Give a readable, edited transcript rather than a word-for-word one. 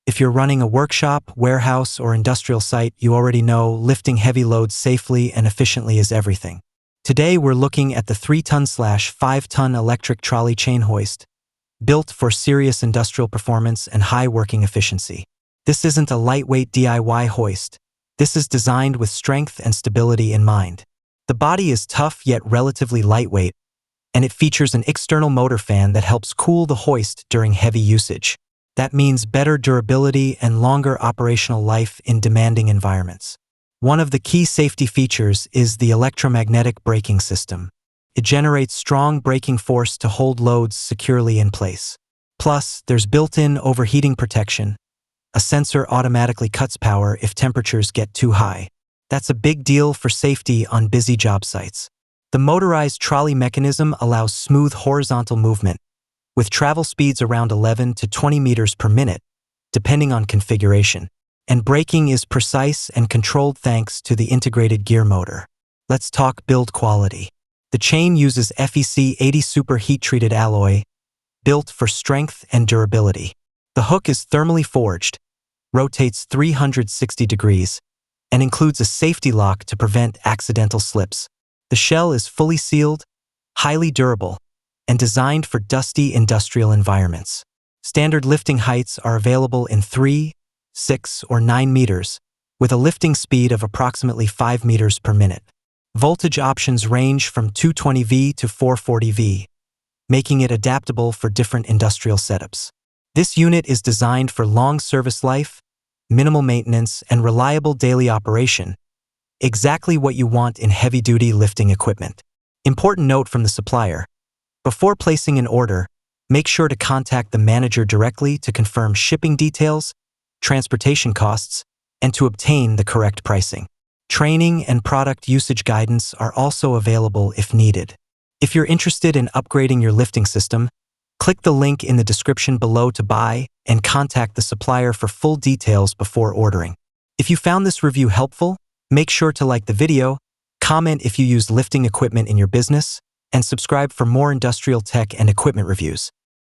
If you're running a workshop, warehouse, or industrial site, you already know lifting heavy loads safely and efficiently is everything. Today, we're looking at the 3-ton/5-ton electric trolley chain hoist, built for serious industrial performance and high working efficiency. This isn't a lightweight DIY hoist. This is designed with strength and stability in mind. The body is tough yet relatively lightweight, and it features an external motor fan that helps cool the hoist during heavy usage. That means better durability and longer operational life in demanding environments. One of the key safety features is the electromagnetic braking system. It generates strong braking force to hold loads securely in place. Plus, there's built-in overheating protection. A sensor automatically cuts power if temperatures get too high. That's a big deal for safety on busy job sites. The motorized trolley mechanism allows smooth horizontal movement, with travel speeds around 11 to 20 meters per minute, depending on configuration. And braking is precise and controlled thanks to the integrated gear motor. Let's talk build quality. The chain uses FEC 80 super heat-treated alloy, built for strength and durability. The hook is thermally forged, rotates 360 degrees, and includes a safety lock to prevent accidental slips. The shell is fully sealed, highly durable, and designed for dusty industrial environments. Standard lifting heights are available in 3, 6, or 9 meters, with a lifting speed of approximately 5 meters per minute. Voltage options range from 220V to 440V, making it adaptable for different industrial setups. This unit is designed for long service life, minimal maintenance, and reliable daily operation, exactly what you want in heavy-duty lifting equipment. Important note from the supplier: before placing an order, make sure to contact the manager directly to confirm shipping details, transportation costs, and to obtain the correct pricing. Training and product usage guidance are also available if needed. If you're interested in upgrading your lifting system, click the link in the description below to buy and contact the supplier for full details before ordering. If you found this review helpful, make sure to like the video, comment if you use lifting equipment in your business, and subscribe for more industrial tech and equipment reviews.